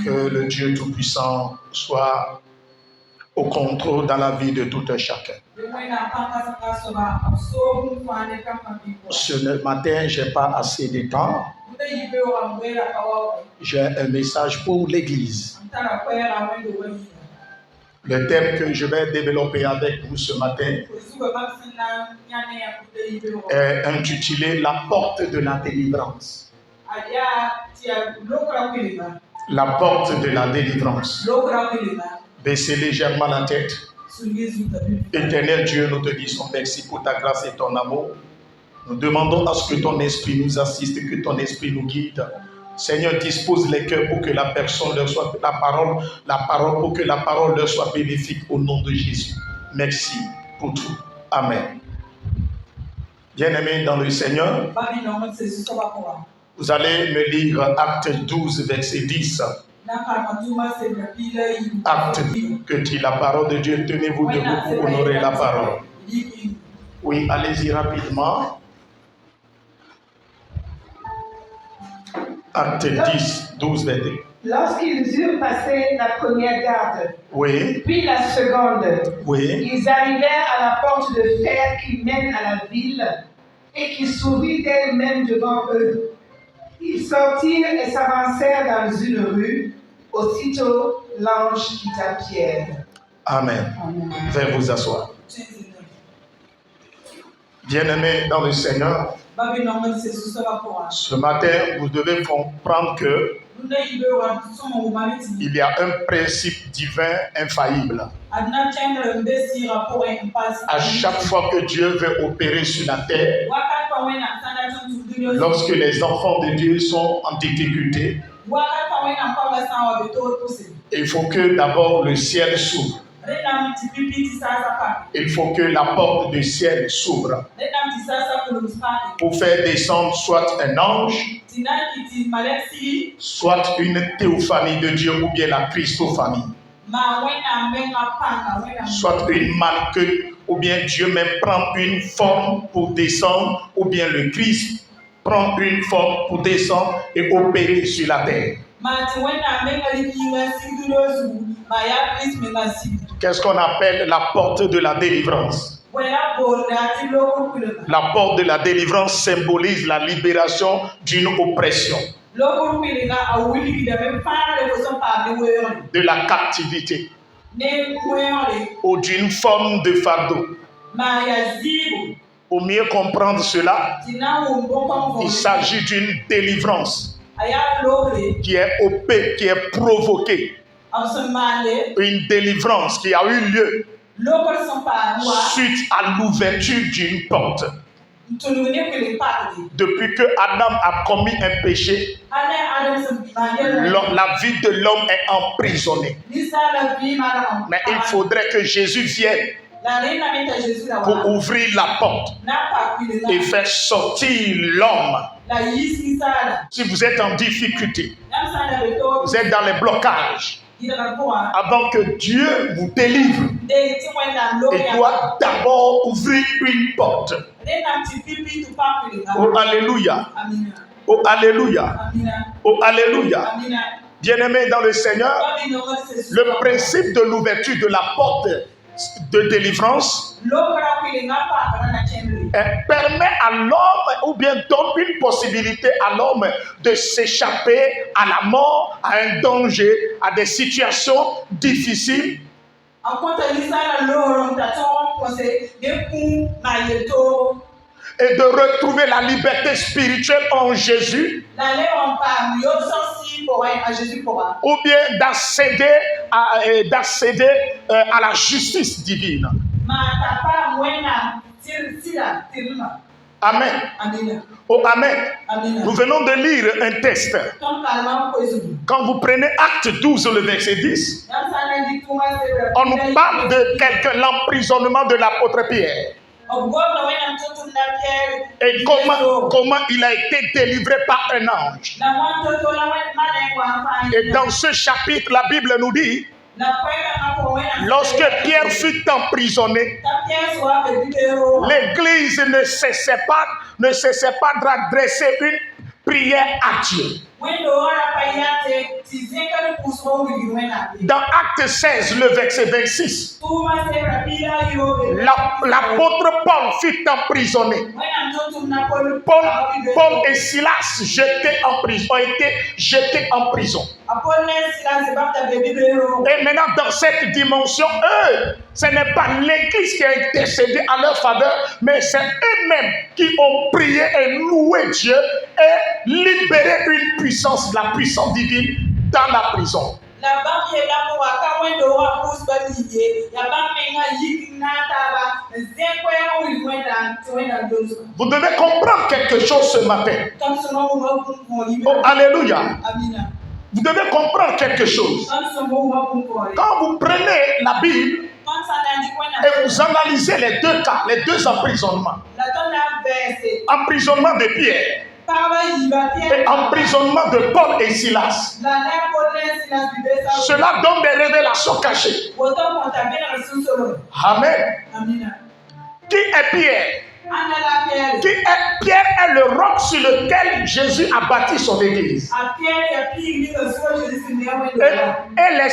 Que le Dieu Tout-Puissant soit au contrôle dans la vie de tout un chacun. Ce matin, je n'ai pas assez de temps. J'ai un message pour l'Église. Le thème que je vais développer avec vous ce matin est intitulé « La porte de la délivrance ». La porte de la délivrance. Baissez légèrement la tête. Éternel Dieu, nous te disons merci pour ta grâce et ton amour. Nous demandons à ce que ton esprit nous assiste, que ton esprit nous guide. Seigneur, dispose les cœurs pour que la personne leur soit la parole pour que la parole leur soit bénéfique au nom de Jésus. Merci pour tout. Amen. Bien-aimés dans le Seigneur, vous allez me lire Acte 12, verset 10. Acte que dit la parole de Dieu. Tenez-vous debout pour honorer la parole. Oui, allez-y rapidement. Acte 10, 12, 22. Lorsqu'ils eurent passé la première garde, oui, puis la seconde, oui, ils arrivèrent à la porte de fer qui mène à la ville et qui s'ouvrit d'elle-même devant eux. Ils sortirent et s'avancèrent dans une rue. Aussitôt, l'ange quitta Pierre. Amen. Amen. Veuillez vous asseoir. Bien-aimés dans le Seigneur, ce matin, vous devez comprendre que il y a un principe divin infaillible. À chaque fois que Dieu veut opérer sur la terre, lorsque les enfants de Dieu sont en difficulté, il faut que d'abord le ciel s'ouvre. Il faut que la porte du ciel s'ouvre pour faire descendre soit un ange, soit une théophanie de Dieu ou bien la Christophanie, soit une marque ou bien Dieu même prend une forme pour descendre ou bien le Christ prend une forme pour descendre et opérer sur la terre. Qu'est-ce qu'on appelle la porte de la délivrance? La porte de la délivrance symbolise la libération d'une oppression, de la captivité ou d'une forme de fardeau. Pour mieux comprendre cela, il s'agit d'une délivrance qui est provoquée. Une délivrance qui a eu lieu suite à l'ouverture d'une porte. Depuis que Adam a commis un péché, la vie de l'homme est emprisonnée. Mais il faudrait que Jésus vienne pour ouvrir la porte et faire sortir l'homme. Si vous êtes en difficulté, vous êtes dans les blocages, avant que Dieu vous délivre, il doit d'abord ouvrir une porte. Oh Alléluia. Oh Alléluia. Oh Alléluia. Bien-aimés dans le Seigneur, le principe de l'ouverture de la porte de délivrance permet à l'homme ou bien donne une possibilité à l'homme de s'échapper à la mort, à un danger, à des situations difficiles. Et de retrouver la liberté spirituelle en Jésus, ou bien d'accéder à la justice divine. Amen. Oh, amen. Nous venons de lire un texte. Quand vous prenez Acte 12, le verset 10, on nous parle de l'emprisonnement de l'apôtre Pierre. Et comment il a été délivré par un ange. Et dans ce chapitre, la Bible nous dit, lorsque Pierre fut emprisonné, l'Église ne cessait pas d'adresser une prière à Dieu. Dans Acte 16, le verset 26, l'apôtre Paul fut emprisonné. Paul et Silas ont été jetés en prison. Et maintenant, dans cette dimension, eux, ce n'est pas l'Église qui a intercédé à leur faveur, mais c'est eux-mêmes qui ont prié et loué Dieu et libéré une puissance, la puissance divine, dans la prison. Vous devez comprendre quelque chose ce matin. Oh, alléluia. Vous devez comprendre quelque chose. Quand vous prenez la Bible et vous analysez les deux cas, les deux emprisonnements, emprisonnement de Pierre et emprisonnement de Paul et Silas, cela donne des révélations cachées. Amen. Qui est Pierre? Pierre est le roc sur lequel Jésus a bâti son église. Et les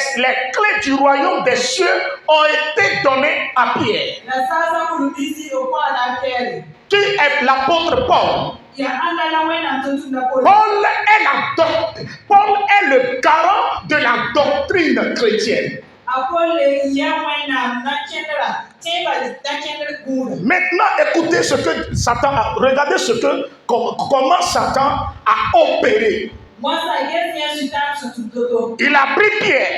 clés du royaume des cieux ont été données à Pierre. Qui est l'apôtre Paul? Paul est le garant de la doctrine chrétienne. Maintenant, écoutez ce que Satan a. Regardez comment Satan a opéré. Il a pris Pierre,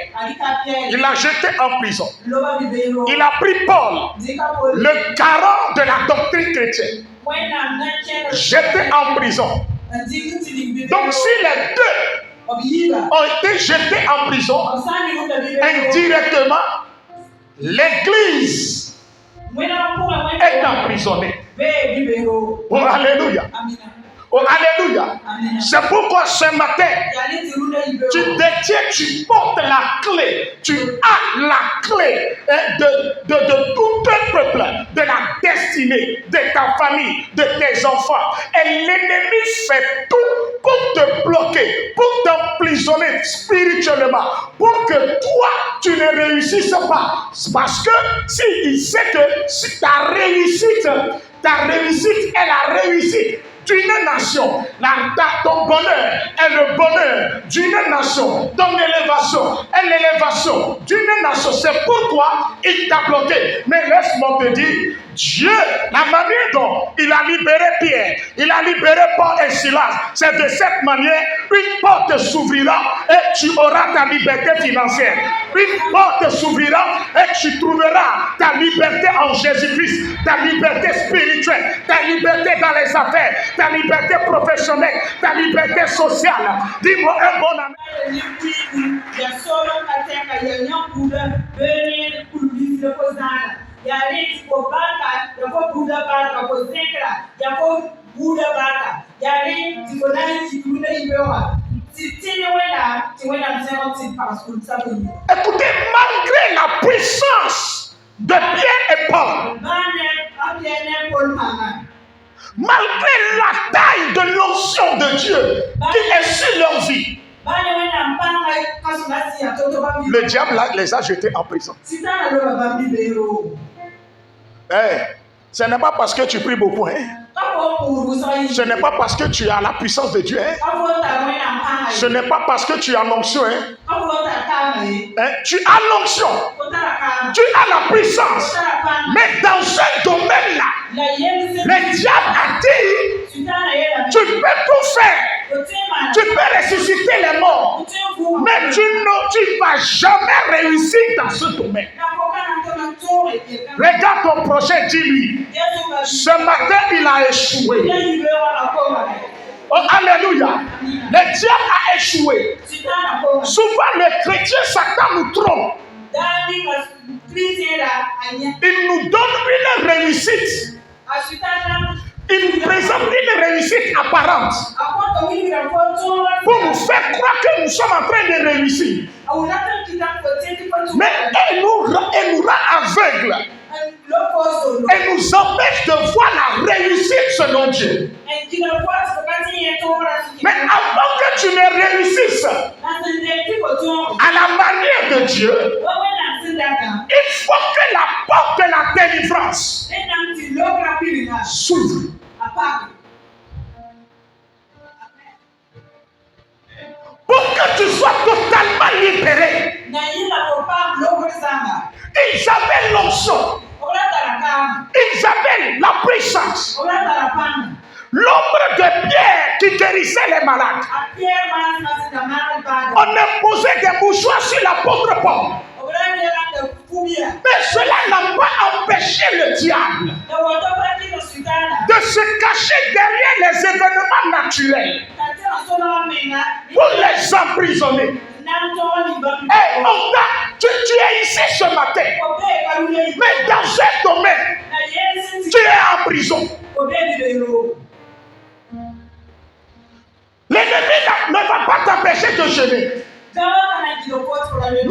il l'a jeté en prison. Il a pris Paul, le garant de la doctrine chrétienne, jeté en prison. Donc si les deux ont été jetés en prison, indirectement, l'Église est emprisonnée. Oh, alléluia. Oh, alléluia. C'est pourquoi ce matin, tu détiens, tu portes la clé, tu as la clé de tout un peuple, de la destinée, de ta famille, de tes enfants. Et l'ennemi fait tout pour te bloquer, pour t'emprisonner spirituellement, pour que toi, tu ne réussisses pas. Parce que s'il sait que si ta réussite est la réussite d'une nation, ton bonheur est le bonheur d'une nation, ton élévation est l'élévation d'une nation. C'est pourquoi il t'a bloqué. Mais laisse-moi te dire, Dieu, la manière dont il a libéré Pierre, il a libéré Paul et Silas, c'est de cette manière, une porte s'ouvrira et tu auras ta liberté financière. Une porte s'ouvrira et tu trouveras ta liberté en Jésus-Christ, ta liberté spirituelle, ta liberté dans les affaires, ta liberté professionnelle, ta liberté sociale. Dis-moi un bon amen. Écoutez, malgré la puissance de Pierre et Paul, malgré la taille de l'onction de Dieu qui est sur leur vie, le diable les a jetés en prison. Ce n'est pas parce que tu pries beaucoup, hein? Ce n'est pas parce que tu as la puissance de Dieu, hein? Ce n'est pas parce que tu as l'onction, hein? Tu as l'onction, tu as la puissance, mais dans ce domaine-là, le diable a dit, tu peux tout faire, tu peux ressusciter les morts, mais tu ne vas jamais réussir dans ce domaine. Regarde ton projet, dis-lui, ce matin il a échoué. Oh, alléluia. Le diable a échoué. Souvent les chrétiens, Satan nous trompe. Il nous donne une réussite. Il nous présente une réussite apparente pour nous faire croire que nous sommes en train de réussir. Mais elle nous rend aveugles et nous empêche de voir la réussite selon Dieu. Mais avant que tu ne réussisses à la manière de Dieu, il faut que la porte de la délivrance s'ouvre. Pour que tu sois totalement libéré. Ils avaient l'onction. Ils avaient la puissance. L'ombre de Pierre qui guérissait les malades. On imposait des mouchoirs sur l'apôtre Paul. Mais cela n'a pas empêché le diable de se cacher derrière les événements naturels pour les emprisonner. Hey, tu es ici ce matin, mais dans un domaine, tu es en prison. L'ennemi ne va pas t'empêcher de jeûner.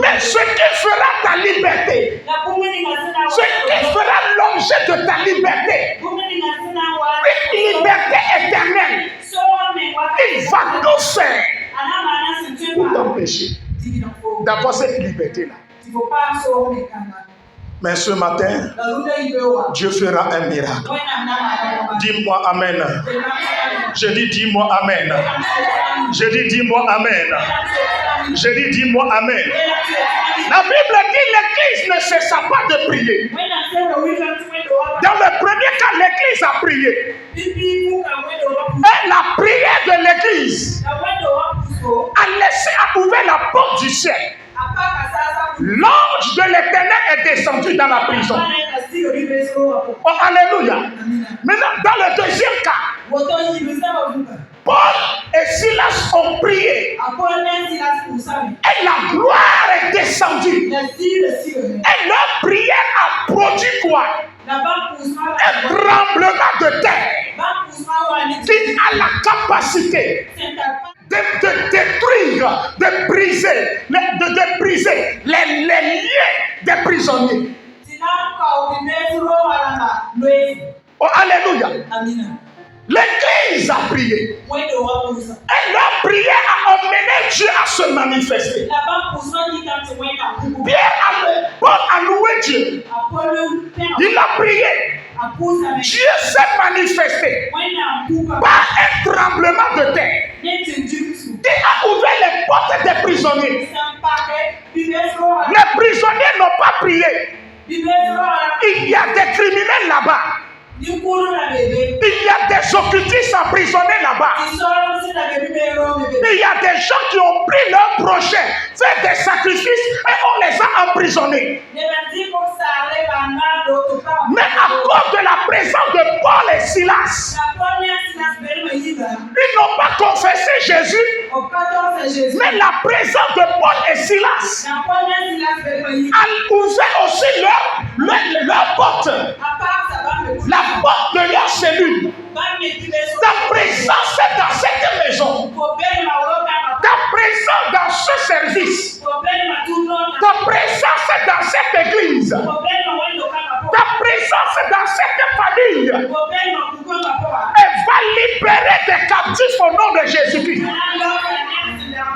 Mais ce qui fera ta liberté, ce qui fera l'objet de ta liberté, une liberté éternelle, il va tout faire pour t'empêcher d'avoir cette liberté-là. Mais ce matin, Dieu fera un miracle. Dis-moi Amen. Je dis dis-moi Amen. Je dis dis-moi Amen. Je dis dis-moi Amen. La Bible dit l'église ne cessa pas de prier. Dans le premier cas, l'église a prié. Et la prière de l'église a ouvert la porte du ciel. L'ange de l'Éternel est descendu dans la prison. Oh, alléluia. Maintenant, dans le deuxième cas, Paul et Silas ont prié. Et la gloire est descendue. Et leur prière a produit quoi? Un tremblement de terre qui a la capacité de détruire, de briser les liens des prisonniers. Oh, alléluia. L'église a prié. Et leur prière a emmené Dieu à se manifester. Paul a loué Dieu. Il a prié. Dieu s'est manifesté par un tremblement de terre qui a ouvert les portes des prisonniers. Les prisonniers n'ont pas prié. Il y a des criminels là-bas. Il y a des occultistes emprisonnés là-bas. Il y a des gens qui ont pris leur prochain, fait des sacrifices et on les a emprisonnés. Mais à cause de la présence de Paul et Silas, ils n'ont pas confessé Jésus, mais la présence de Paul et Silas a ouvert aussi leur porte. La porte de leur cellule. Ta présence est dans cette maison. Ta présence dans ce service. Ta présence est dans cette église. Ta présence est dans cette famille. Elle va libérer des captifs au nom de Jésus-Christ.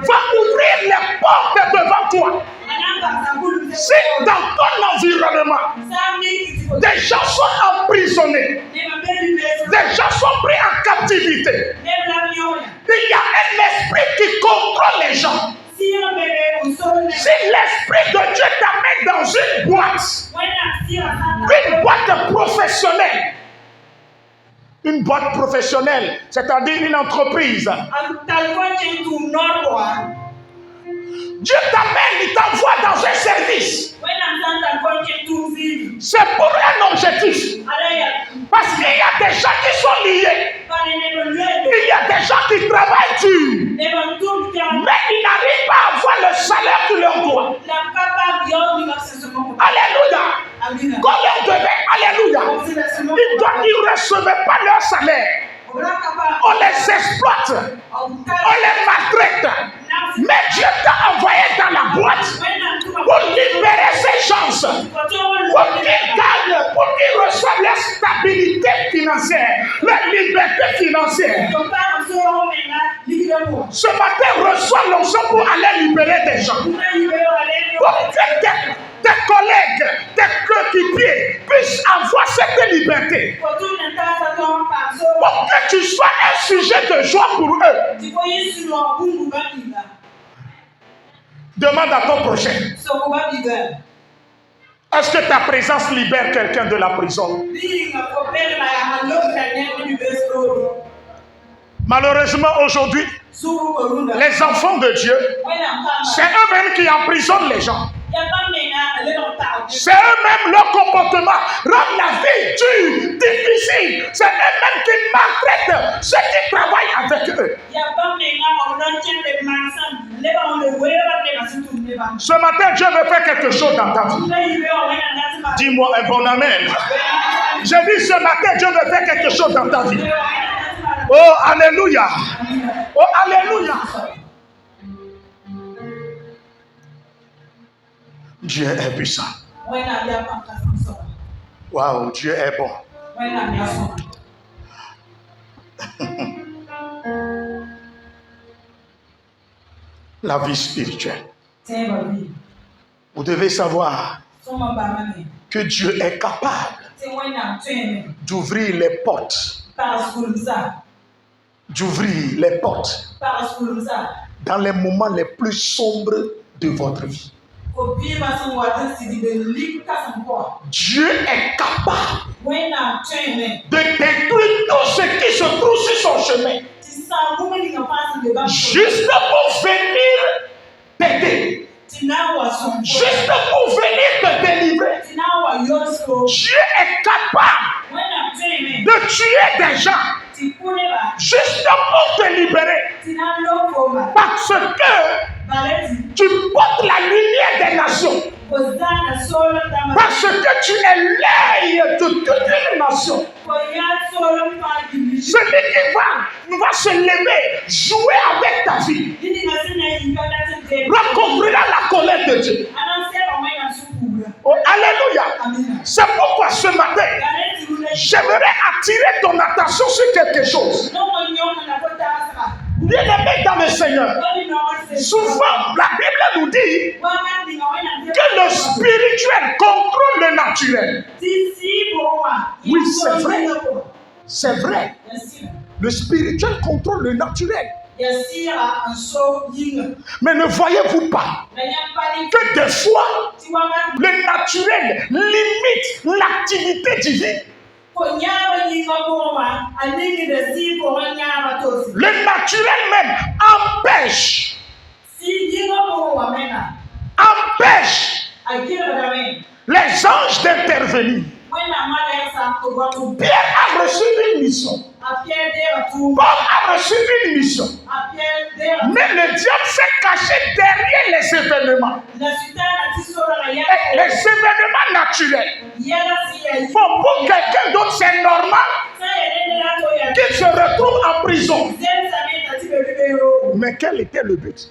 Va ouvrir les portes devant toi. Si dans ton environnement, des gens sont emprisonnés, des gens sont pris en captivité, il y a un esprit qui contrôle les gens. Si l'esprit de Dieu t'amène dans une boîte professionnelle, une boîte professionnelle, c'est-à-dire une entreprise, Dieu t'amène, il t'envoie dans un service. C'est pour un objectif. Parce qu'il y a des gens qui sont liés. Il y a des gens qui travaillent dur. Mais ils n'arrivent pas à avoir le salaire que leur doit. Alléluia. Quand leur devait, alléluia. Ils ne recevaient pas leur salaire. On les exploite. On les maltraite. Mais Dieu t'a envoyé dans la boîte pour libérer ces chances, pour qu'ils gagnent, pour qu'ils reçoivent la stabilité financière, la liberté financière. gens, pour que tes collègues, tes coéquipiers puissent avoir cette liberté. Pour que tu sois un sujet de joie pour eux. Demande à ton prochain. Est-ce que ta présence libère quelqu'un de la prison? Malheureusement, aujourd'hui, les enfants de Dieu, c'est eux-mêmes qui emprisonnent les gens. C'est eux-mêmes, leur comportement rend la vie dure, difficile. C'est eux-mêmes qui maltraitent ceux qui travaillent avec eux. Ce matin, Dieu veut faire quelque chose dans ta vie. Dis-moi un bon amen. J'ai dit ce matin, Dieu veut faire quelque chose dans ta vie. Oh, alléluia. Oh, alléluia. Dieu est puissant. Waouh, Dieu est bon. La vie spirituelle. Vous devez savoir que Dieu est capable d'ouvrir les portes. D'ouvrir les portes dans les moments les plus sombres de votre vie. Dieu est capable de détruire tout ce qui se trouve sur son chemin, juste pour venir t'aider, juste pour venir te délivrer. Dieu est capable de tuer des gens juste pour te libérer, parce que tu portes la lumière des nations, parce que tu es l'œil de toute une nation. Celui qui va se lever, jouer avec ta vie, recouvrira la colère de Dieu. Oh, alléluia. C'est pourquoi ce matin, j'aimerais attirer ton attention sur quelque chose. Bien-aimé dans le Seigneur, souvent la Bible nous dit que le spirituel contrôle le naturel. Oui, c'est vrai. C'est vrai. Le spirituel contrôle le naturel. Mais ne voyez-vous pas que des fois, le naturel limite l'activité divine? Le naturel même empêche les anges d'intervenir. Pierre a reçu une mission. Paul a reçu une mission. Mais le diable s'est caché derrière les événements. Les événements naturels. Pour quelqu'un d'autre, c'est normal qu'il se retrouve en prison. Mais quel était le but?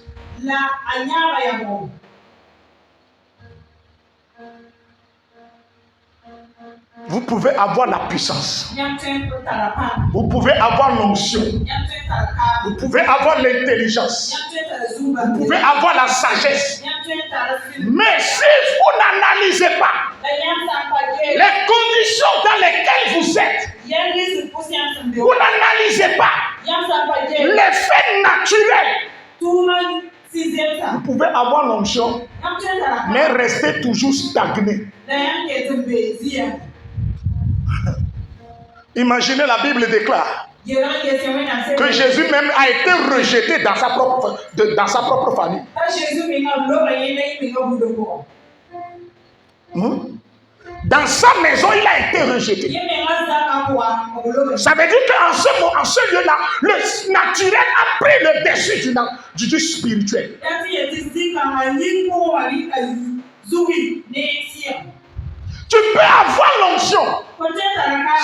Vous pouvez avoir la puissance. Vous pouvez avoir l'onction. Vous pouvez avoir l'intelligence. Vous pouvez avoir la sagesse. Mais si vous n'analysez pas les conditions dans lesquelles vous êtes, vous n'analysez pas l'effet naturel, vous pouvez avoir l'onction, mais rester toujours stagné. Imaginez, la Bible déclare que Jésus même a été rejeté dans sa propre famille. Dans sa maison, il a été rejeté. Ça veut dire qu'en ce lieu-là, le naturel a pris le dessus du spirituel. Tu peux avoir l'onction.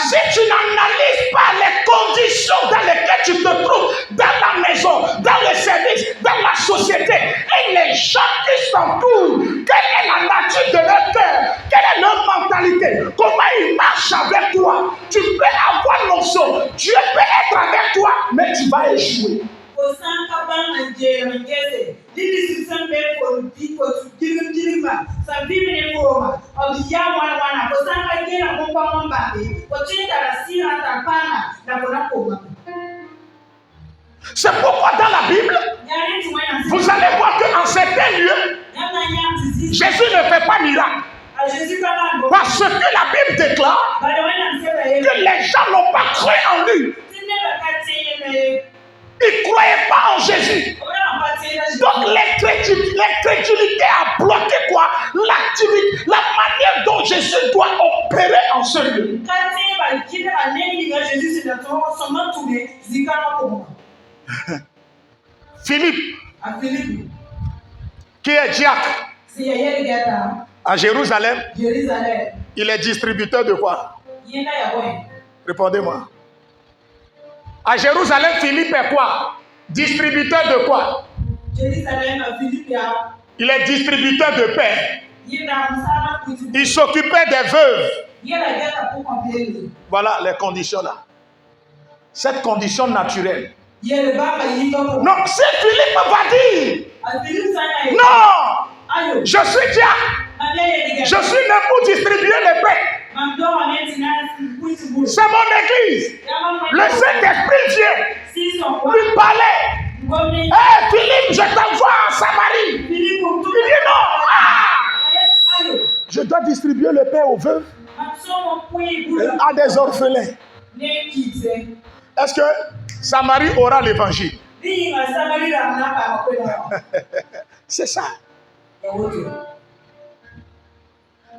Si tu n'analyses pas les conditions dans lesquelles tu te trouves, dans la maison, dans le service, dans la société, et les gens qui s'entourent, quelle est la nature de leur cœur, quelle est leur mentalité, comment ils marchent avec toi, tu peux avoir l'onction, Dieu peut être avec toi, mais tu vas échouer. C'est pourquoi dans la Bible, vous allez voir qu'en certains lieux, Jésus ne fait pas miracle. Parce que la Bible déclare que les gens n'ont pas cru en lui. Ils ne croyaient pas en Jésus. Donc l'incrédulité a bloqué quoi? L'activité, la manière dont Jésus doit opérer en ce lieu. Philippe, qui est diacre à Jérusalem, il est distributeur de quoi? Répondez-moi. À Jérusalem, Philippe est quoi? Distributeur de quoi? Il est distributeur de paix. Il s'occupait des veuves. Voilà les conditions là. Cette condition naturelle. Non, c'est Philippe va dire. Non, je suis diacre. Je suis né pour distribuer les paix. C'est mon église. Le Saint-Esprit vient lui parler. Hé Philippe, je t'envoie en Samarie. Il dit non. Je dois distribuer le pain aux veuves et à des orphelins. Est-ce que Samarie aura l'évangile? C'est ça.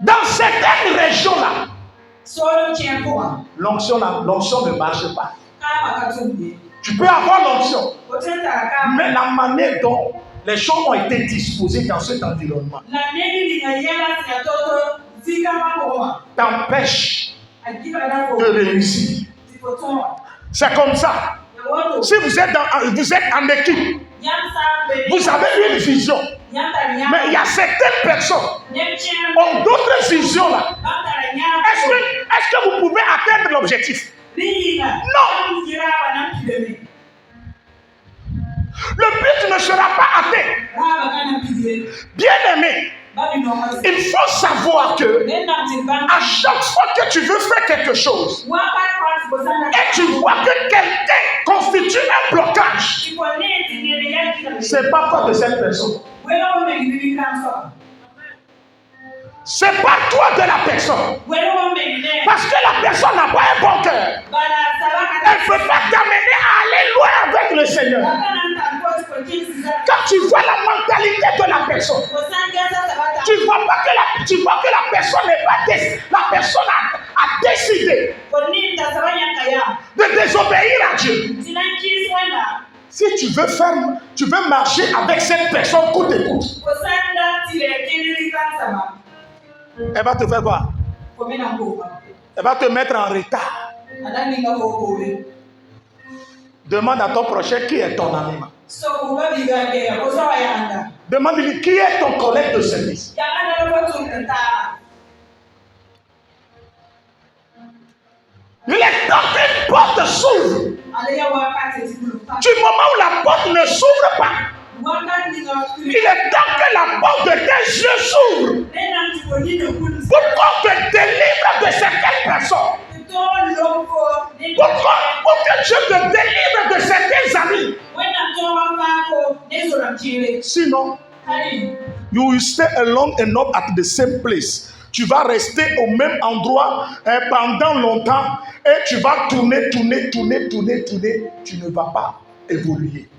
Dans certaines régions-là, l'onction ne marche pas. Tu peux avoir l'onction, mais la manière dont les choses ont été disposées dans cet environnement t'empêche de réussir. C'est comme ça. Si vous êtes en équipe, vous avez une vision. Mais il y a certaines personnes qui ont d'autres visions là. Est-ce que vous pouvez atteindre l'objectif? Non. Le but ne sera pas atteint. Bien aimé, il faut savoir que à chaque fois que tu veux faire quelque chose et tu vois que quelqu'un constitue un blocage, c'est pas toi de cette personne. C'est pas toi de la personne. Parce que la personne n'a pas un bon cœur. Elle ne peut pas t'amener à aller loin avec le Seigneur. Quand tu vois la mentalité de la personne, tu vois que la personne n'est pas la personne a décidé de désobéir à Dieu. Si tu veux marcher avec cette personne coûte et coûte, elle va te faire quoi? Elle va te mettre en retard. Demande à ton prochain qui est ton ami. Demande-lui qui est ton collègue de service. Il est temps qu'une porte s'ouvre. Du moment où la porte ne s'ouvre pas, il est temps que la porte de tes yeux s'ouvre pour qu'on te délivre de certaines personnes. Pour que Dieu te délivre de certains amis. Sinon, you will stay alone and not at the same place. Tu vas rester au même endroit pendant longtemps et tu vas tourner. Tu ne vas pas évoluer.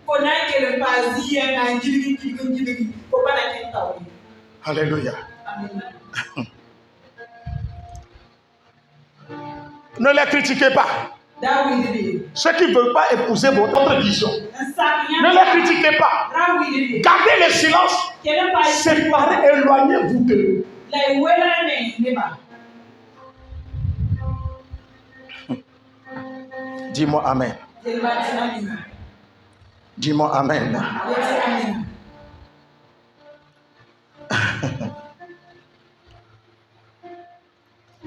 Alléluia. Ne les critiquez pas. Ceux qui ne veulent pas épouser votre vision, ne les critiquez pas. Gardez le silence. Séparez, éloignez-vous d'eux. Dis-moi amen. Dis-moi amen.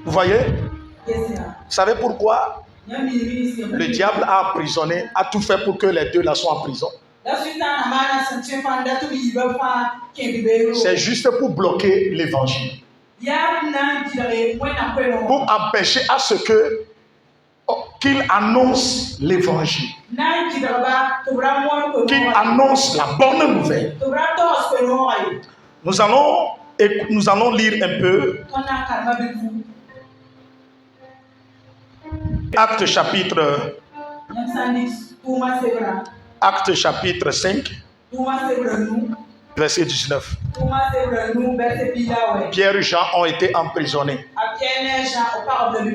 Vous voyez? Vous savez pourquoi le diable a emprisonné, a tout fait pour que les deux là soient en prison? C'est juste pour bloquer l'évangile. Pour empêcher à ce que qu'il annonce l'évangile. Qu'il annonce la bonne nouvelle. Nous allons lire un peu Actes chapitre 5, verset 19. Pierre et Jean ont été emprisonnés.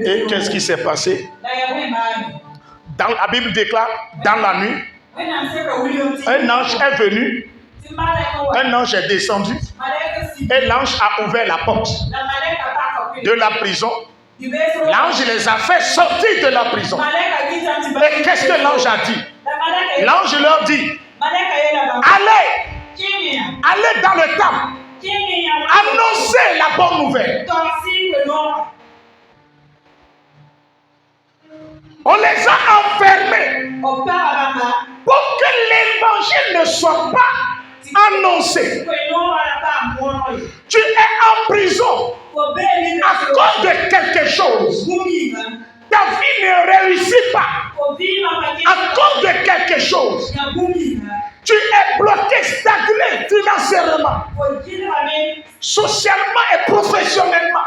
Et qu'est-ce qui s'est passé? La Bible déclare, dans la nuit, un ange est venu, un ange est descendu, et l'ange a ouvert la porte de la prison. L'ange les a fait sortir de la prison. Et qu'est-ce que l'ange a dit? L'ange leur dit, allez dans le temple, annoncez la bonne nouvelle. On les a enfermés pour que l'évangile ne soit pas annoncé. Tu es en prison à cause de quelque chose. Ta vie ne réussit pas à cause de quelque chose. Tu es bloqué, stagné financièrement, socialement et professionnellement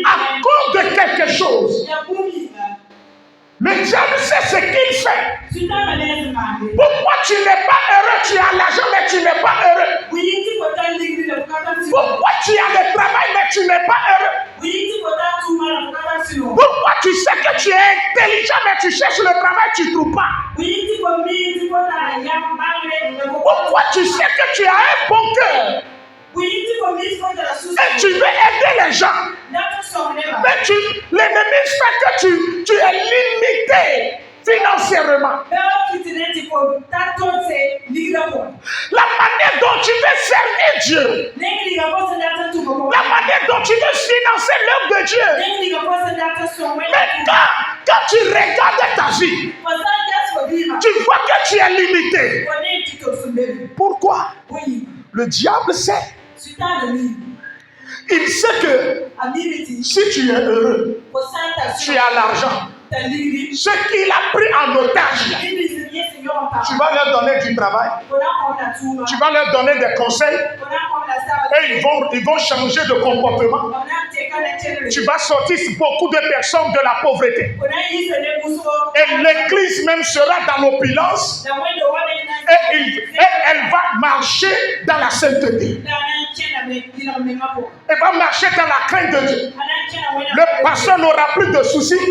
à cause de quelque chose. Le diable sait ce qu'il fait. Pourquoi tu n'es pas heureux? Tu as l'argent mais tu n'es pas heureux. Pourquoi tu as le travail mais tu n'es pas heureux? Pourquoi tu sais que tu es intelligent mais tu cherches le travail, tu ne trouves pas? Pourquoi tu sais que tu as un bon cœur et tu veux aider les gens, mais l'ennemi fait que tu es limité financièrement? La manière dont tu veux servir Dieu, la manière dont tu veux financer l'œuvre de Dieu, mais quand tu regardes ta vie, tu vois que tu es limité. Pourquoi? Le diable sait. Il sait que si tu es heureux, tu as l'argent. Ce qu'il a pris en otage, tu vas leur donner du travail, tu vas leur donner des conseils et ils vont changer de comportement. Tu vas sortir beaucoup de personnes de la pauvreté et l'église même sera dans l'opulence et elle va marcher dans la sainteté. Elle va marcher dans la crainte de Dieu. Le pasteur n'aura plus de soucis.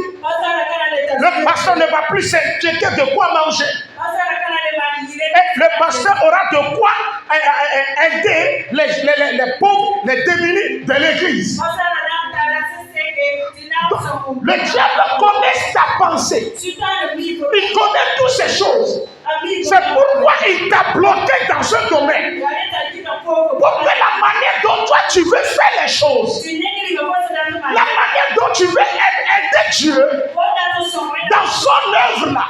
Le pasteur ne va plus s'inquiéter de quoi manger. Et le pasteur aura de quoi aider les pauvres, les démunis de l'église. Le diable connaît ta pensée. Il connaît toutes ces choses. C'est pourquoi il t'a bloqué dans ce domaine. Pour que la manière dont toi tu veux faire les choses, la manière dont tu veux aider Dieu dans son œuvre là,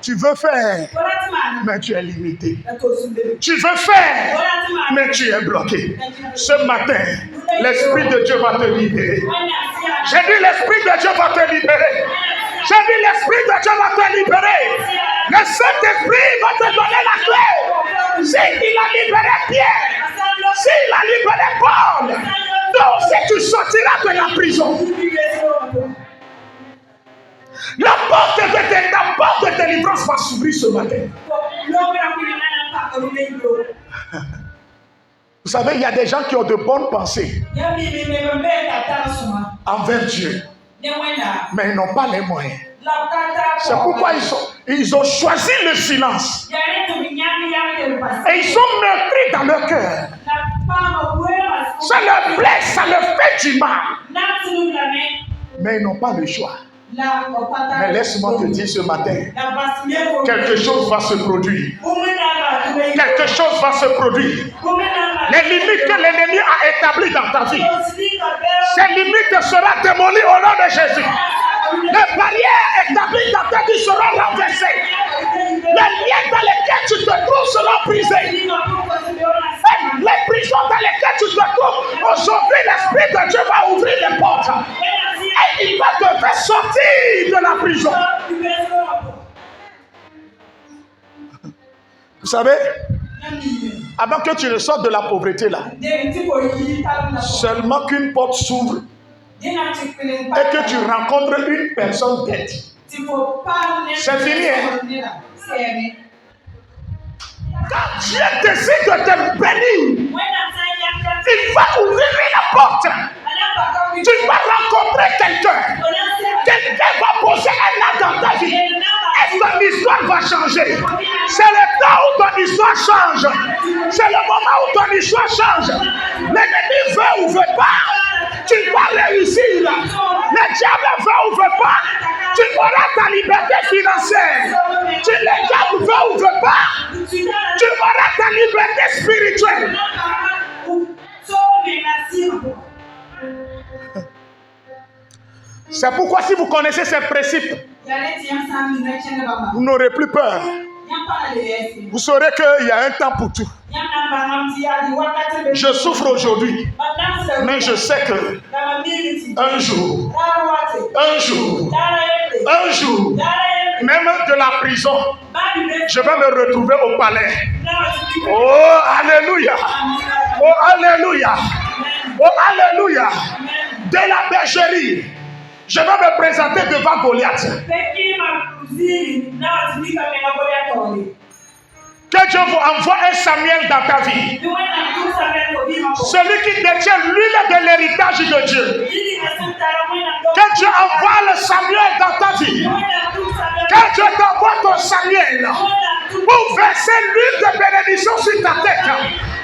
tu veux faire, mais tu es limité. Tu veux faire, mais tu es bloqué. Ce matin, l'Esprit de Dieu va te libérer. J'ai dit l'Esprit de Dieu va te libérer. J'ai dit l'Esprit de Dieu va te libérer. Le Saint-Esprit va te donner la clé. S'il a libéré Pierre, s'il a libéré Paul, donc si tu sortiras de la prison, la porte de délivrance va s'ouvrir ce matin. Vous savez, il y a des gens qui ont de bonnes pensées envers Dieu, mais ils n'ont pas les moyens. C'est pourquoi ils ont choisi le silence. Et ils sont meurtris dans leur cœur. Ça leur blesse, ça leur fait du mal. Mais ils n'ont pas le choix. Mais laisse-moi te dire ce matin, quelque chose va se produire. Quelque chose va se produire. Les limites que l'ennemi a établies dans ta vie, ces limites seront démolies au nom de Jésus. Les barrières établies dans ta vie seront renversées. Les liens dans lesquels tu te trouves seront brisés. Les prisons dans lesquelles tu te trouves, aujourd'hui l'Esprit de Dieu va ouvrir les portes. Et il va te faire sortir de la prison. Vous savez, avant que tu ne sortes de la pauvreté là, seulement qu'une porte s'ouvre et que tu rencontres une personne bête. C'est fini, hein? Quand Dieu décide de te bénir, il va ouvrir la porte. Tu vas rencontrer quelqu'un. Quelqu'un va poser un acte dans ta vie. Et ton histoire va changer. C'est le temps où ton histoire change. C'est le moment où ton histoire change. L'ennemi veut ou veut pas. Tu vas réussir. Le diable veut ou veut pas. Tu auras ta liberté financière. Le diable veut ou veut pas. Tu auras ta liberté spirituelle. C'est pourquoi si vous connaissez ces principes, vous n'aurez plus peur. Vous saurez qu'il y a un temps pour tout. Je souffre aujourd'hui, mais je sais que un jour, même de la prison, je vais me retrouver au palais. Oh, alléluia! Oh, alléluia! Oh, alléluia! De la bergerie, je vais me présenter devant Goliath. Que Dieu vous envoie un Samuel dans ta vie. Celui qui détient l'huile de l'héritage de Dieu. Que Dieu envoie le Samuel dans ta vie. Que Dieu t'envoie ton Samuel pour verser l'huile de bénédiction sur ta tête.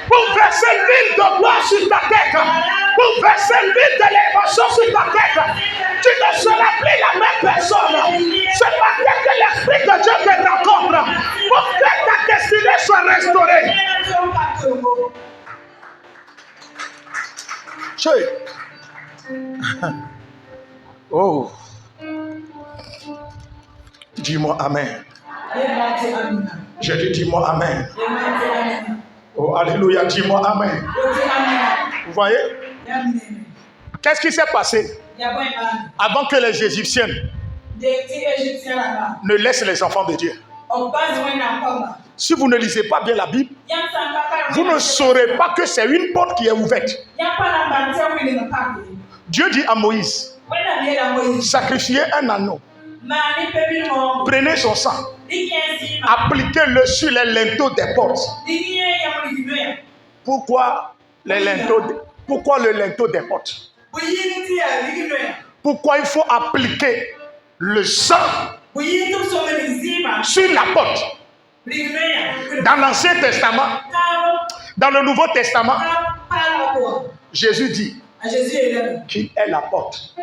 Pour verser l'huile de gloire sur ta tête. Pour verser l'huile de l'émotion sur ta tête. Tu ne seras plus la même personne. C'est parce que l'Esprit de Dieu te rencontre pour que ta destinée soit restaurée. Oh. Dis-moi Amen. Je dis dis-moi Amen. Oh, alléluia, dis-moi Amen. Vous voyez? Qu'est-ce qui s'est passé avant que les Égyptiens ne laissent les enfants de Dieu? Si vous ne lisez pas bien la Bible, vous ne saurez pas que c'est une porte qui est ouverte. Dieu dit à Moïse, sacrifiez un agneau. Prenez son sang, appliquez-le sur les linteaux des portes. Pourquoi les linteaux? Pourquoi le linteau des portes? Pourquoi il faut appliquer le sang sur la porte? Dans l'Ancien Testament, dans le Nouveau Testament, Jésus dit qui est la porte.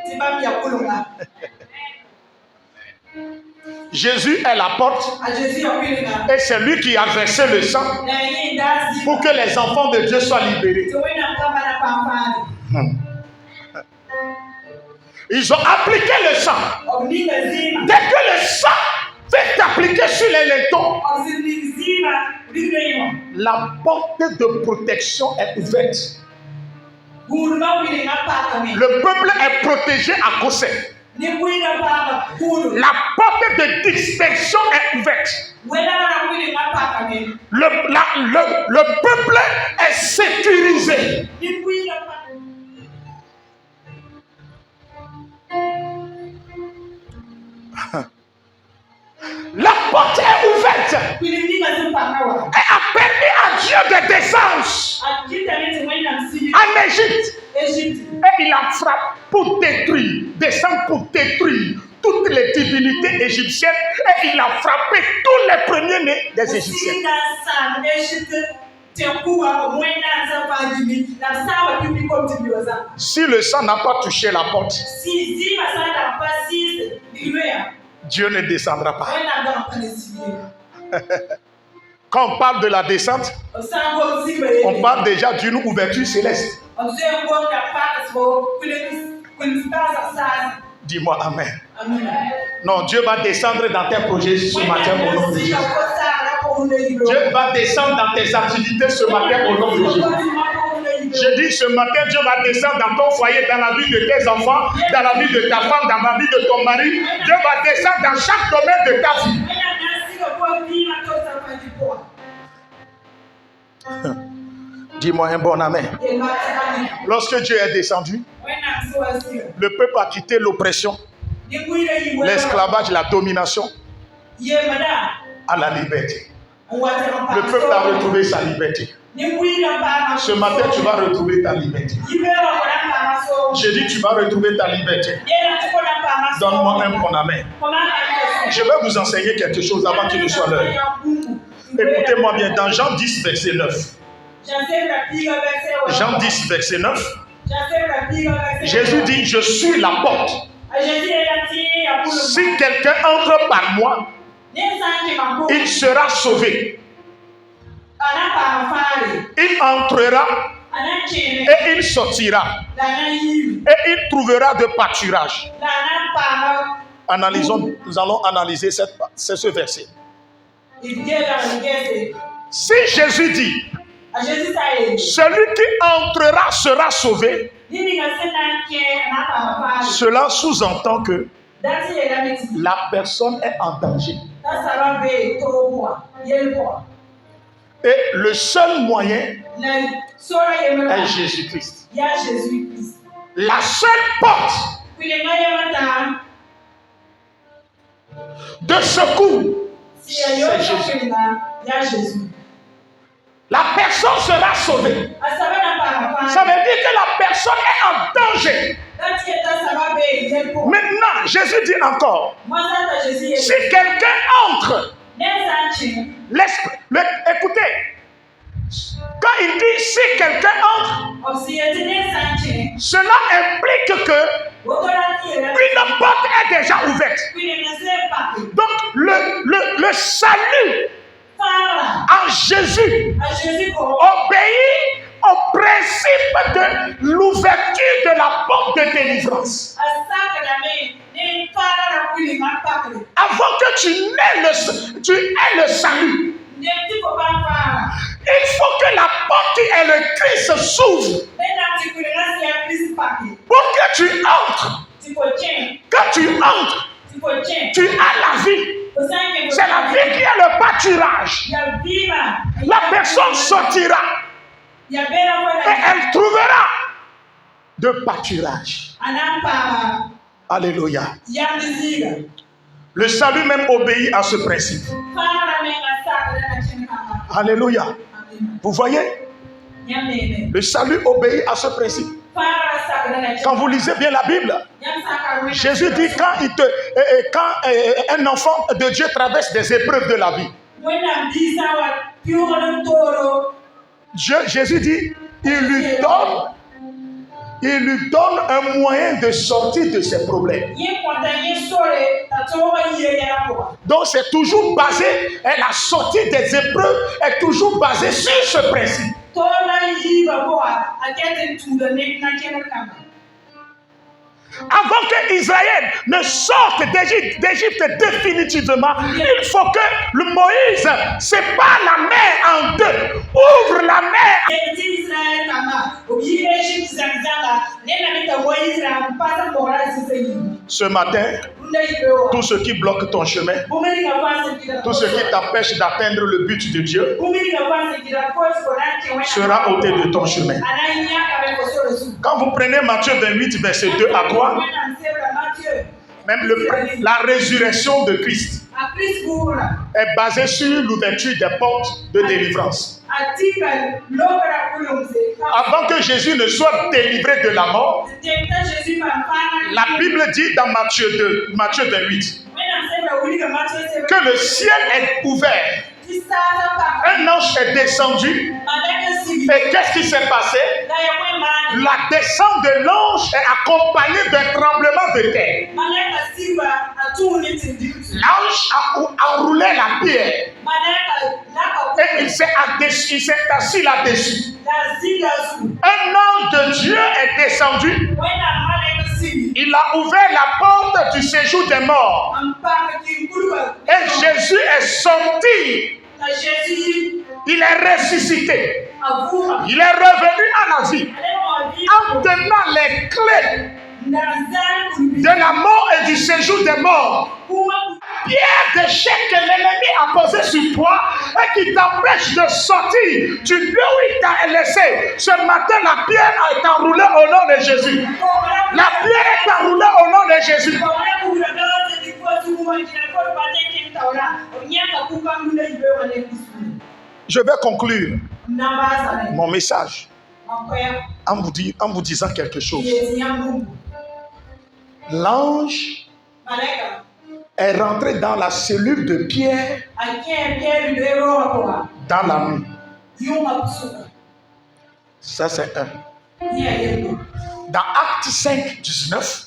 Jésus est la porte et c'est lui qui a versé le sang pour que les enfants de Dieu soient libérés. Ils ont appliqué le sang. Dès que le sang fait appliquer sur les linteaux, la porte de protection est ouverte. Le peuple est protégé à cause. La porte de distinction est ouverte. Le peuple est sécurisé. La porte est ouverte et a permis à Dieu de descendre en Égypte. Et il a frappé pour détruire, descendre pour détruire toutes les divinités égyptiennes. Et il a frappé tous les premiers-nés des Égyptiens. Si le sang n'a pas touché la porte, Dieu ne descendra pas. Quand on parle de la descente, on parle déjà d'une ouverture céleste. Dis-moi Amen. Non, Dieu va descendre dans tes projets ce matin au nom de Jésus. Dieu va descendre dans tes activités ce matin au nom de Jésus. Je dis ce matin, Dieu va descendre dans ton foyer, dans la vie de tes enfants, dans la vie de ta femme, dans la vie de ton mari. Dieu va descendre dans chaque domaine de ta vie. Dis-moi un bon amen. Lorsque Dieu est descendu, le peuple a quitté l'oppression, l'esclavage, la domination, à la liberté. Le peuple a retrouvé sa liberté. Ce matin, tu vas retrouver ta liberté. J'ai dit, tu vas retrouver ta liberté. Donne-moi un bon amen. Je vais vous enseigner quelque chose avant qu'il ne soit l'heure. Écoutez-moi bien, dans Jean 10, verset 9. Jean 10, verset 9. Jésus dit, je suis la porte. Si quelqu'un entre par moi, il sera sauvé. Il entrera et il sortira et il trouvera de pâturage. Analysons, nous allons analyser ce verset. Si Jésus dit, celui qui entrera sera sauvé, cela sous-entend que la personne est en danger. Et le seul moyen est Jésus-Christ. La seule porte de secours, c'est Jésus. La personne sera sauvée. Ça veut dire que la personne est en danger. Maintenant, Jésus dit encore, si quelqu'un entre, écoutez, quand il dit si quelqu'un entre, cela implique que une porte est déjà ouverte. Donc le salut en Jésus obéit au principe de l'ouverture de la porte de délivrance. Avant que tu aies le salut, il faut que la porte qui est le Christ s'ouvre pour que tu entres. Quand tu entres, tu as la vie. C'est la vie qui est le pâturage. La personne sortira et elle trouvera de pâturage. Alléluia. Le salut même obéit à ce principe. Alléluia. Vous voyez? Le salut obéit à ce principe. Quand vous lisez bien la Bible, Jésus dit quand un enfant de Dieu traverse des épreuves de la vie, Jésus dit, il lui donne un moyen de sortir de ses problèmes. Donc c'est toujours basé, la sortie des épreuves est toujours basée sur ce principe. Avant que Israël ne sorte d'Égypte définitivement, il faut que le Moïse sépare la mer en deux, ouvre la mer. Ce matin, tout ce qui bloque ton chemin, tout ce qui t'empêche d'atteindre le but de Dieu, sera ôté de ton chemin. Quand vous prenez Matthieu 28, verset 2 à 3, même la résurrection de Christ est basée sur l'ouverture des portes de délivrance. Avant que Jésus ne soit délivré de la mort, la Bible dit dans Matthieu 28, que le ciel est ouvert. Un ange est descendu. Et qu'est-ce qui s'est passé? La descente de l'ange est accompagnée d'un tremblement de terre. L'ange a enroulé la pierre. Et il s'est assis là-dessus. Un ange de Dieu est descendu Il a ouvert la porte du séjour des morts. Et Jésus est sorti. Il est ressuscité. Il est revenu à la vie en tenant les clés de la mort et du séjour des morts. Pierre d'échec que l'ennemi a posé sur toi et qui t'empêche de sortir du lieu où il t'a laissé. Ce matin, la pierre est enroulée au nom de Jésus. La pierre est enroulée au nom de Jésus. Je vais conclure mon message en vous disant quelque chose. L'ange est rentré dans la cellule de Pierre dans la nuit. Ça, c'est un. Dans Acte 5, 19,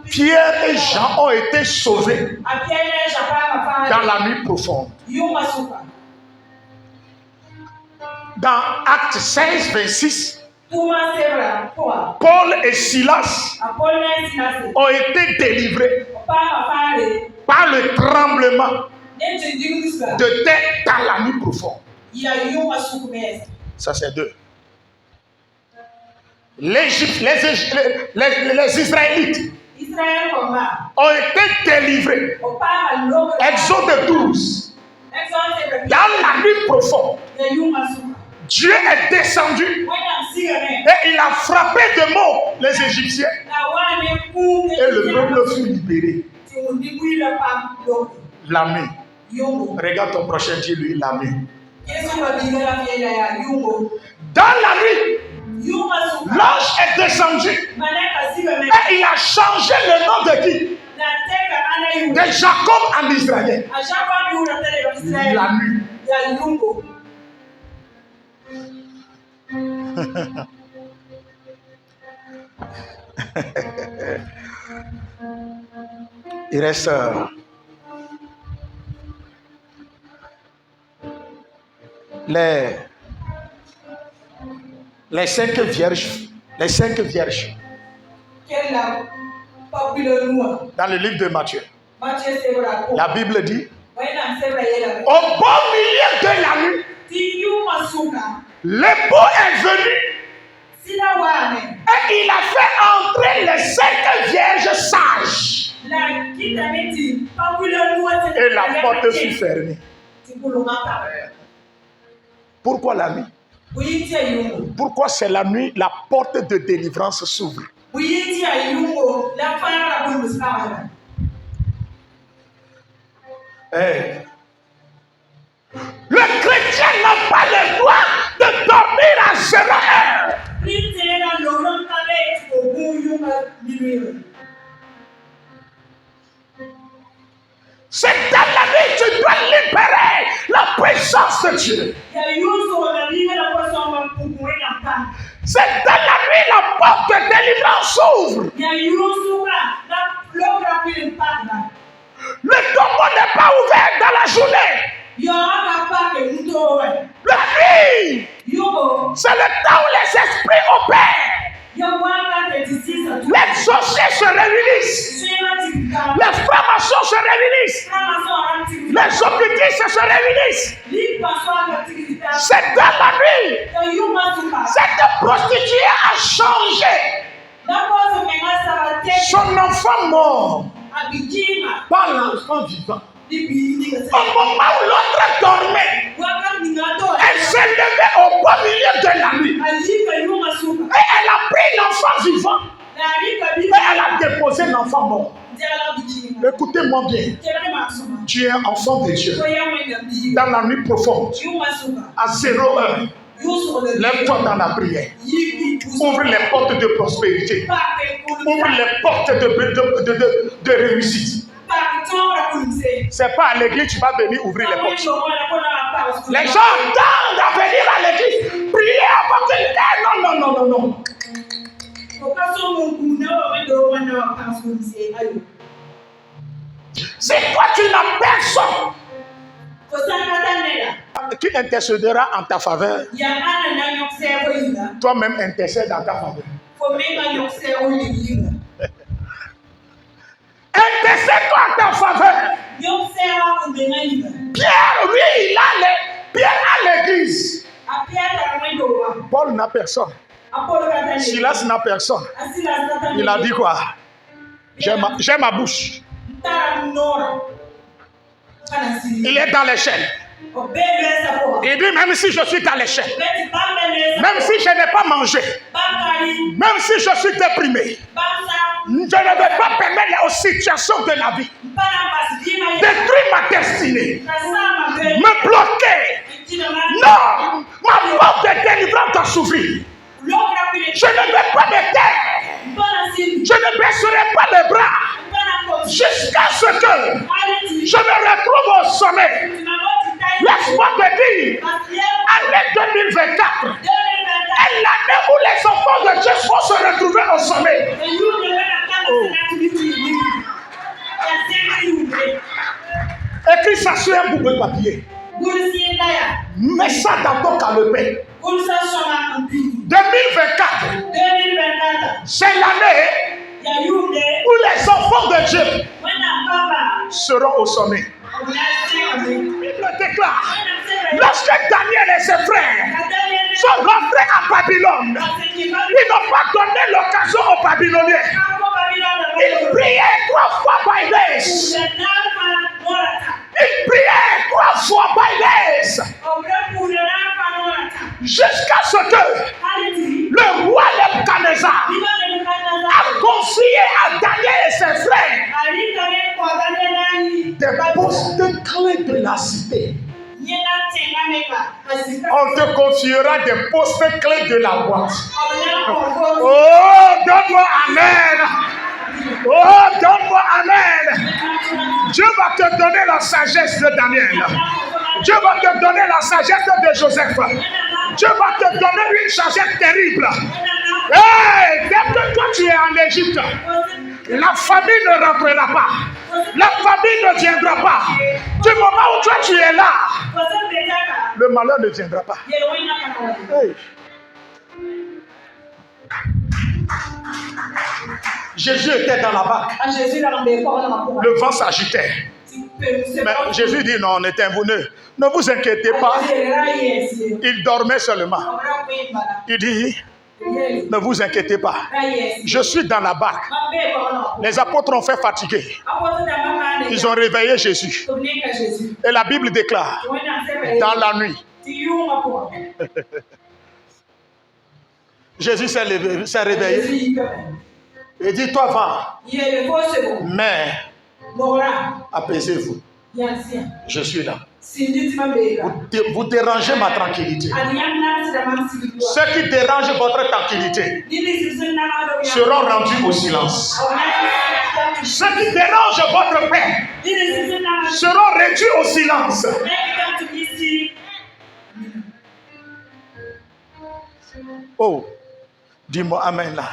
Pierre et Jean ont été sauvés dans la nuit profonde. Dans Acte 16, 26, Paul et Silas ont été délivrés par le tremblement de terre dans la nuit profonde. Ça, c'est deux. Les Israélites ont été délivrés. Exode 12. Dans la nuit profonde, Dieu est descendu et il a frappé de mort les Égyptiens. Et le peuple fut libéré. La nuit. Regarde ton prochain, dis-lui la nuit. Dans la nuit, l'ange est descendu et il a changé le nom de qui? De Jacob en Israël. La nuit. Il reste les cinq vierges. Les cinq vierges. Dans le livre de Matthieu. La Bible dit, au beau milieu de la nuit, l'époux est venu et il a fait entrer les cinq vierges sages. Et la porte fut fermée. Pourquoi la nuit? Pourquoi c'est la nuit la porte de délivrance s'ouvre? Hey. Le chrétien n'a pas le droit de dormir à 0 heure. C'est dans la nuit que tu dois libérer la puissance de Dieu. C'est dans la nuit la porte de délivrance s'ouvre. Le tombeau n'est pas ouvert dans la journée. La nuit, c'est le temps où les esprits opèrent. Les sorciers se réunissent. Les francs-maçons se réunissent. Les occultistes se réunissent. C'est dans la nuit. Cette prostituée a changé son enfant mort par l'enfant vivant. Au moment où l'autre dormait, elle s'est levée au beau milieu de la nuit. Et elle a pris l'enfant vivant. Et elle a déposé l'enfant mort. Écoutez-moi bien. Tu es un enfant de Dieu. Dans la nuit profonde, à 0 heure, lève-toi dans la prière. Ouvre les portes de prospérité. Ouvre les portes de réussite. C'est pas à l'église que tu vas venir ouvrir les portes. Les gens tendent à venir à l'église, prier avant que... Non. C'est toi qui n'as personne qui intercédera en ta faveur. Toi-même intercède en ta faveur. Intercède-toi en ta faveur. Pierre, lui, Pierre a l'église. Paul n'a personne. Silas n'a personne. Il a dit quoi? J'ai ma bouche. Il est dans l'échelle. Il dit, même si je suis dans l'échelle, même si je n'ai pas mangé, même si je suis déprimé, je ne vais pas permettre aux situations de la vie détruire ma destinée, me bloquer. Non, ma porte de délivrance doit s'ouvrir. Je ne vais pas me taire. Je ne baisserai pas les bras jusqu'à ce que je me retrouve au sommet. Laisse-moi te dire, année 2024 est l'année où les enfants de Dieu vont se retrouver au sommet. Écris ça sur un bout de papier. Mets ça dans ton calepin. 2024, c'est l'année où les enfants de Dieu seront au sommet. La Bible déclare, lorsque Daniel et ses frères sont rentrés à Babylone, ils n'ont pas donné l'occasion aux Babyloniens. Ils priaient 3 fois by days. Ils priaient 3 fois by days. Jusqu'à ce que le roi Nebuchadnezzar a conseillé à Daniel et ses frères des postes clés de la cité. On te confiera des postes clés de la boîte. Oh, donne-moi amen. Oh, donne-moi amen. Dieu va te donner la sagesse de Daniel. Dieu va te donner la sagesse de Joseph. Dieu va te donner une sagesse terrible. Hey, dès que toi tu es en Égypte, la famille ne rentrera pas. La famille ne viendra pas. Du moment où toi tu es là, le malheur ne viendra pas. Hey. Jésus était dans la barque. Le vent s'agitait. Mais Jésus dit non, ne vous inquiétez pas. Il dormait seulement. Il dit, ne vous inquiétez pas. Je suis dans la barque. Les apôtres ont fait fatiguer. Ils ont réveillé Jésus. Et la Bible déclare, dans la nuit, Jésus s'est réveillé. Il dit, toi va. Mais apaisez-vous. Je suis là. Vous dérangez ma tranquillité. Ceux qui dérangent votre tranquillité seront rendus au silence. Ceux qui dérangent votre paix seront réduits au silence. Oh, dis-moi amen là.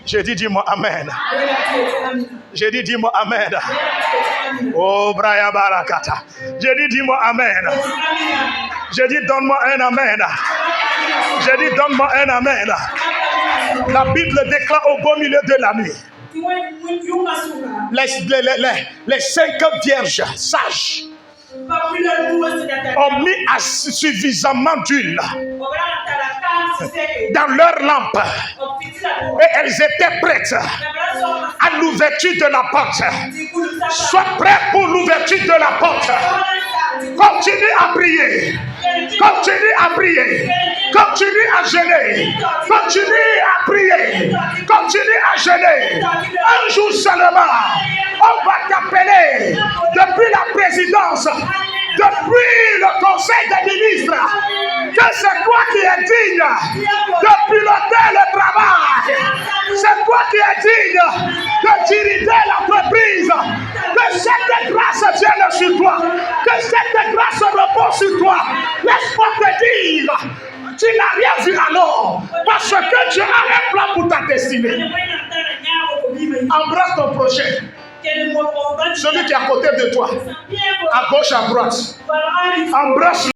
J'ai dit dis-moi amen. J'ai dit dis-moi amen. Oh, Braya Barakata. J'ai dit dis-moi amen. J'ai dit donne-moi un amen. J'ai dit donne-moi un amen. La Bible déclare au beau milieu de la nuit. Les 5 vierges sages ont mis suffisamment d'huile dans leur lampe et elles étaient prêtes à l'ouverture de la porte. Sois prêt pour l'ouverture de la porte. Continue à prier. Continue à prier. Continue à jeûner. Continue à prier. Continue à jeûner. Un jour seulement, on va t'appeler depuis la présidence, depuis le conseil des ministres, que c'est toi qui es digne de piloter le travail. C'est toi qui es digne de diriger l'entreprise. Que cette grâce vienne sur toi. Que cette grâce repose sur toi. Laisse-moi te dire, tu n'as rien vu alors. Parce que Dieu a un plan pour ta destinée. Embrasse ton projet. Celui qui est à côté de toi, à gauche, à droite. Embrasse.